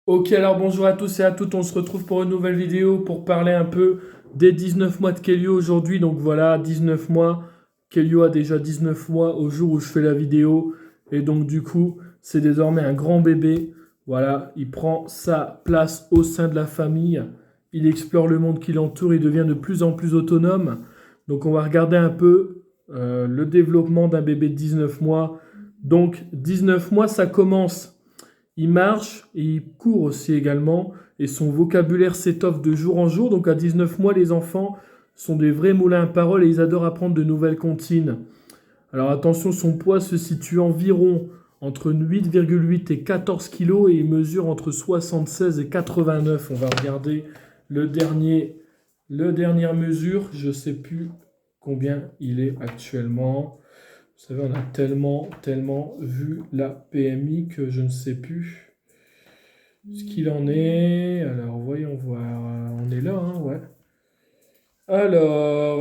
Ok, alors bonjour à tous et à toutes, on se retrouve pour une nouvelle vidéo pour parler un peu des 19 mois de Kelio aujourd'hui. Donc voilà, 19 mois, Kelio a déjà 19 mois au jour où je fais la vidéo. Et donc du coup, c'est désormais un grand bébé. Voilà, il prend sa place au sein de la famille. Il explore le monde qui l'entoure, il devient de plus en plus autonome. Donc on va regarder un peu le développement d'un bébé de 19 mois. Donc 19 mois, ça commence. Il marche et il court aussi également, et son vocabulaire s'étoffe de jour en jour. Donc à 19 mois, les enfants sont des vrais moulins à parole et ils adorent apprendre de nouvelles comptines. Alors attention, son poids se situe environ entre 8,8 et 14 kilos et il mesure entre 76 et 89. On va regarder le dernier, le dernière mesure. Je ne sais plus combien il est actuellement. Vous savez, on a tellement vu la PMI que je ne sais plus ce qu'il en est. Alors, voyons voir. On est là, hein, ouais. Alors,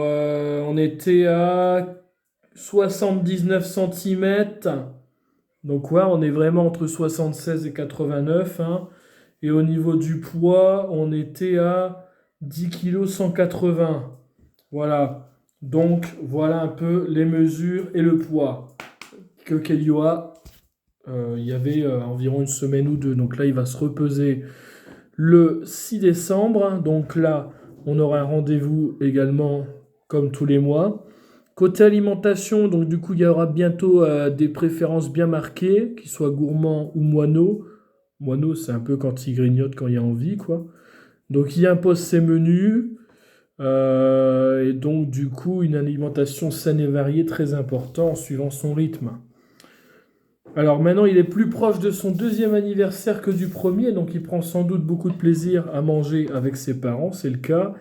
on était à 79 centimètres. Donc, ouais, on est vraiment entre 76 et 89, hein. Et au niveau du poids, on était à 10 kg 180. Voilà. Donc, voilà un peu les mesures et le poids que Kelly a. Il y avait environ une semaine ou deux. Donc là, il va se repeser le 6 décembre. Donc là, on aura un rendez-vous également comme tous les mois. Côté alimentation, donc du coup, il y aura bientôt des préférences bien marquées, qu'ils soient gourmands ou moineaux. Moineaux, c'est un peu quand il grignote quand il a envie, quoi. Donc il impose ses menus. Et donc du coup, une alimentation saine et variée très importante en suivant son rythme. Alors maintenant, il est plus proche de son deuxième anniversaire que du premier, donc il prend sans doute beaucoup de plaisir à manger avec ses parents, c'est le cas.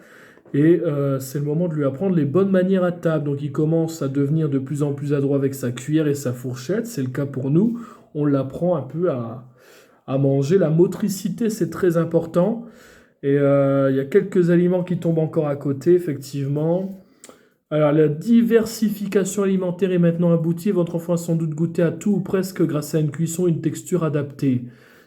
Et c'est le moment de lui apprendre les bonnes manières à table. Donc il commence à devenir de plus en plus adroit avec sa cuillère et sa fourchette, c'est le cas pour nous. On l'apprend un peu à manger. La motricité, c'est très important. Et il y a quelques aliments qui tombent encore à côté, effectivement. Alors, la diversification alimentaire est maintenant aboutie. Votre enfant a sans doute goûté à tout ou presque grâce à une cuisson et une texture adaptée.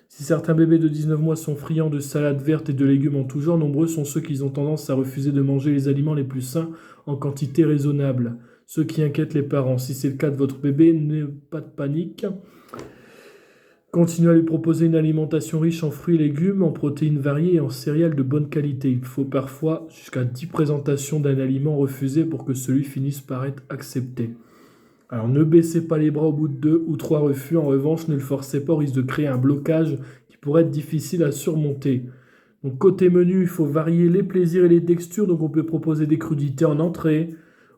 Si certains bébés de 19 mois sont friands de salades vertes et de légumes en tout genre, nombreux sont ceux qui ont tendance à refuser de manger les aliments les plus sains en quantité raisonnable. Ce qui inquiète les parents. Si c'est le cas de votre bébé, pas de panique. Continuez à lui proposer une alimentation riche en fruits et légumes, en protéines variées et en céréales de bonne qualité. Il faut parfois jusqu'à 10 présentations d'un aliment refusé pour que celui finisse par être accepté. Alors ne baissez pas les bras au bout de 2 ou 3 refus. En revanche, ne le forcez pas au risque de créer un blocage qui pourrait être difficile à surmonter. Donc côté menu, il faut varier les plaisirs et les textures. Donc on peut proposer des crudités en entrée,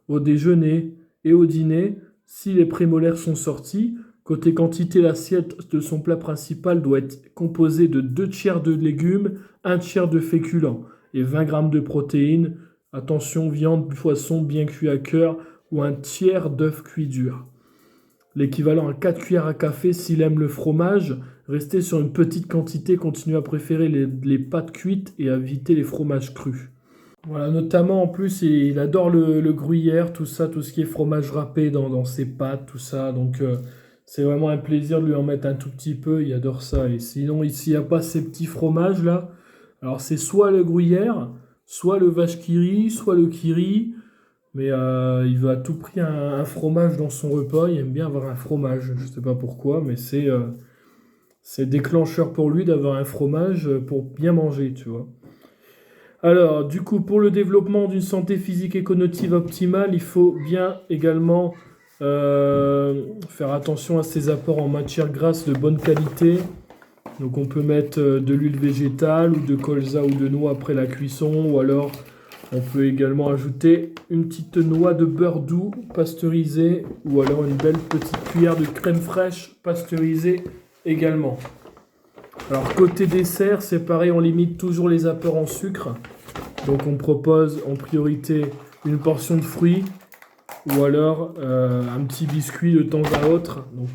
au déjeuner et au dîner si les prémolaires sont sortis. Côté quantité, l'assiette de son plat principal doit être composée de 2 tiers de légumes, un tiers de féculents et 20 grammes de protéines. Attention, viande, poisson bien cuit à cœur ou un tiers d'œuf cuit dur. L'équivalent à 4 cuillères à café s'il aime le fromage. Restez sur une petite quantité, continuez à préférer les pâtes cuites et à éviter les fromages crus. Voilà, notamment en plus, il adore le gruyère, tout ça, tout ce qui est fromage râpé dans ses pâtes, tout ça. Donc c'est vraiment un plaisir de lui en mettre un tout petit peu, il adore ça. Et sinon, ici, il n'y a pas ces petits fromages là. Alors c'est soit le gruyère, soit le vache qui rit, soit le kiri. Mais il veut à tout prix un fromage dans son repas. Il aime bien avoir un fromage. Je ne sais pas pourquoi, mais c'est déclencheur pour lui d'avoir un fromage pour bien manger, tu vois. Alors, du coup, pour le développement d'une santé physique et cognitive optimale, il faut bien également faire attention à ses apports en matière grasse de bonne qualité. Donc on peut mettre de l'huile végétale ou de colza ou de noix après la cuisson, ou alors on peut également ajouter une petite noix de beurre doux pasteurisé, ou alors une belle petite cuillère de crème fraîche pasteurisée également. Alors côté dessert, c'est pareil, on limite toujours les apports en sucre. Donc on propose en priorité une portion de fruits ou alors un petit biscuit de temps à autre. Donc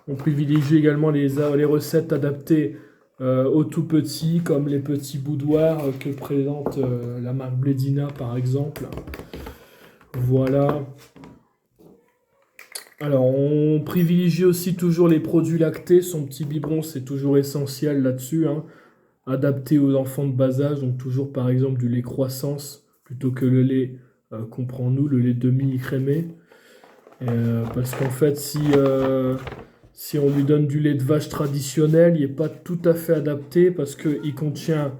on privilégie également les recettes adaptées aux tout petits, comme les petits boudoirs que présente la marque Bledina par exemple. Voilà. Alors on privilégie aussi toujours les produits lactés. Son petit biberon, c'est toujours essentiel là-dessus, hein. adapté aux enfants de bas âge, donc toujours par exemple du lait croissance plutôt que le lait qu'on prend nous, le lait demi-écrémé. Parce qu'en fait, si on lui donne du lait de vache traditionnel, il n'est pas tout à fait adapté parce qu'il contient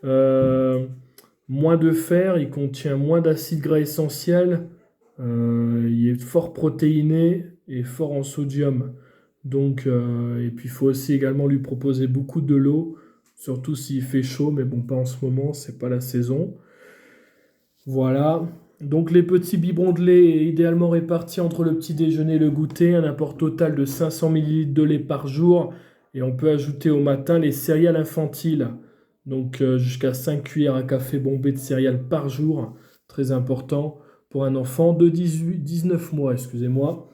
euh, moins de fer, il contient moins d'acides gras essentiels, il est fort protéiné et fort en sodium. Donc, et puis il faut aussi également lui proposer beaucoup de l'eau, surtout s'il fait chaud, mais bon, pas en ce moment, c'est pas la saison. Voilà. Donc les petits biberons de lait idéalement répartis entre le petit déjeuner et le goûter, un apport total de 500 millilitres de lait par jour. Et on peut ajouter au matin les céréales infantiles. Donc jusqu'à 5 cuillères à café bombées de céréales par jour. Très important pour un enfant de 19 mois, excusez-moi.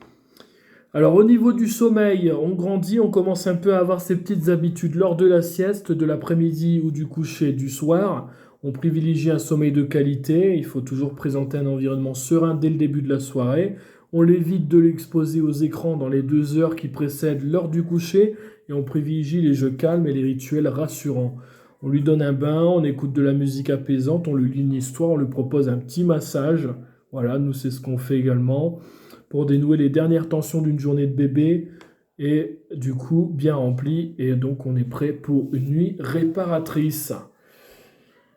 Alors au niveau du sommeil, on grandit, on commence un peu à avoir ses petites habitudes lors de la sieste, de l'après-midi ou du coucher du soir. On privilégie un sommeil de qualité, il faut toujours présenter un environnement serein dès le début de la soirée. On l'évite de l'exposer aux écrans dans les 2 heures qui précèdent l'heure du coucher et on privilégie les jeux calmes et les rituels rassurants. On lui donne un bain, on écoute de la musique apaisante, on lui lit une histoire, on lui propose un petit massage. Voilà, nous c'est ce qu'on fait également pour dénouer les dernières tensions d'une journée de bébé et du coup bien remplie et donc on est prêt pour une nuit réparatrice.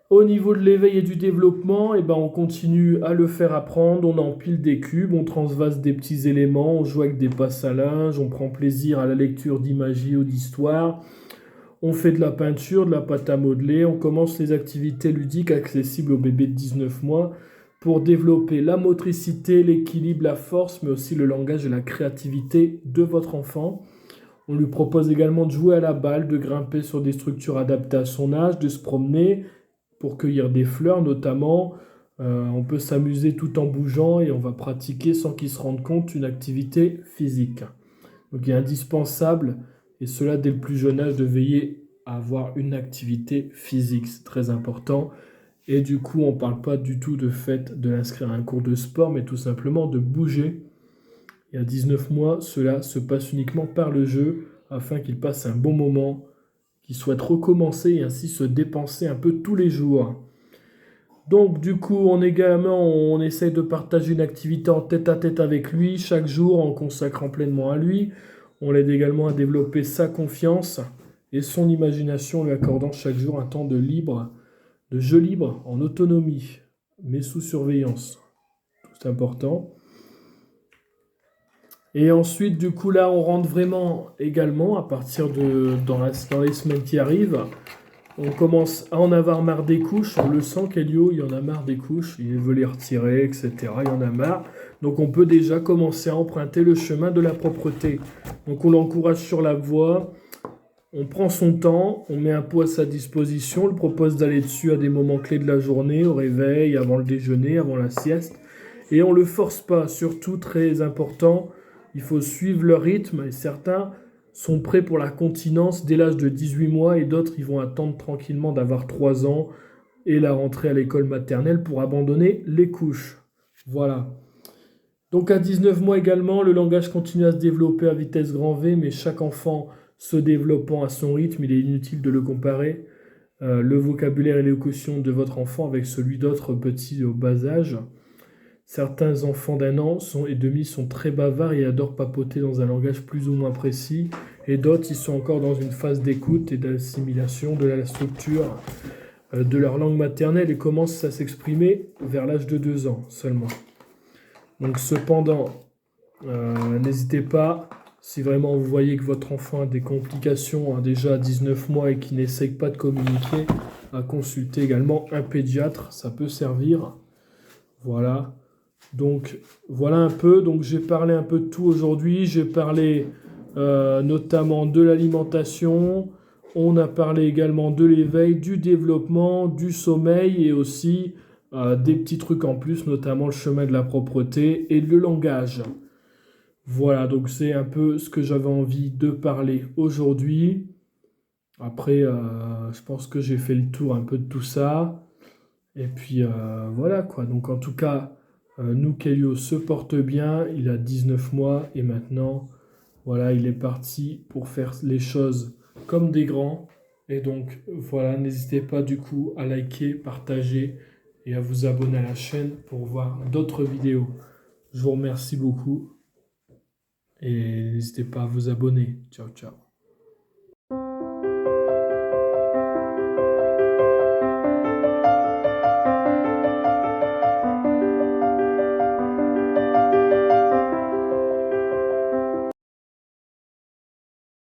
Au niveau de l'éveil et du développement, eh ben on continue à le faire apprendre, on empile des cubes, on transvase des petits éléments, on joue avec des passes à linge, on prend plaisir à la lecture d'images ou d'histoires, on fait de la peinture, de la pâte à modeler, on commence les activités ludiques accessibles aux bébés de 19 mois pour développer la motricité, l'équilibre, la force, mais aussi le langage et la créativité de votre enfant. On lui propose également de jouer à la balle, de grimper sur des structures adaptées à son âge, de se promener pour cueillir des fleurs notamment. On peut s'amuser tout en bougeant et on va pratiquer sans qu'il se rende compte une activité physique. Donc il est indispensable, et cela dès le plus jeune âge, de veiller à avoir une activité physique. C'est très important. Et du coup, on ne parle pas du tout de fait de l'inscrire à un cours de sport, mais tout simplement de bouger. Et à 19 mois, cela se passe uniquement par le jeu, afin qu'il passe un bon moment, qu'il souhaite recommencer et ainsi se dépenser un peu tous les jours. Donc du coup, on essaye de partager une activité en tête-à-tête avec lui chaque jour en consacrant pleinement à lui. On l'aide également à développer sa confiance et son imagination, lui accordant chaque jour un temps de jeu libre, en autonomie, mais sous surveillance. C'est important. Et ensuite, du coup, là, on rentre vraiment également à partir dans les semaines qui arrivent. On commence à en avoir marre des couches. On le sent qu'Elio, il en a marre des couches. Il veut les retirer, etc. Il en a marre. Donc, on peut déjà commencer à emprunter le chemin de la propreté. Donc, on l'encourage sur la voie. On prend son temps, on met un pot à sa disposition, on le propose d'aller dessus à des moments clés de la journée, au réveil, avant le déjeuner, avant la sieste. Et on ne le force pas, surtout très important, il faut suivre leur rythme et certains sont prêts pour la continence dès l'âge de 18 mois et d'autres ils vont attendre tranquillement d'avoir 3 ans et la rentrée à l'école maternelle pour abandonner les couches. Voilà. Donc à 19 mois également, le langage continue à se développer à vitesse grand V, mais chaque enfant se développant à son rythme, il est inutile de le comparer. Le vocabulaire et l'élocution de votre enfant avec celui d'autres petits au bas âge. Certains enfants d'1 an et demi sont très bavards et adorent papoter dans un langage plus ou moins précis, et d'autres, ils sont encore dans une phase d'écoute et d'assimilation de la structure de leur langue maternelle et commencent à s'exprimer vers l'âge de 2 ans seulement. Donc cependant, n'hésitez pas, si vraiment vous voyez que votre enfant a des complications déjà à 19 mois et qu'il n'essaye pas de communiquer, à consulter également un pédiatre, ça peut servir. Voilà. Donc voilà un peu, donc j'ai parlé un peu de tout aujourd'hui, j'ai parlé notamment de l'alimentation, on a parlé également de l'éveil, du développement, du sommeil et aussi des petits trucs en plus, notamment le chemin de la propreté et le langage. Voilà, donc c'est un peu ce que j'avais envie de parler aujourd'hui. Après, je pense que j'ai fait le tour un peu de tout ça. Et puis voilà quoi, donc en tout cas... nous, Kelio se porte bien, il a 19 mois et maintenant, voilà, il est parti pour faire les choses comme des grands Et donc voilà, n'hésitez pas du coup à liker, partager et à vous abonner à la chaîne pour voir d'autres vidéos. Je vous remercie beaucoup et n'hésitez pas à vous abonner. Ciao, ciao.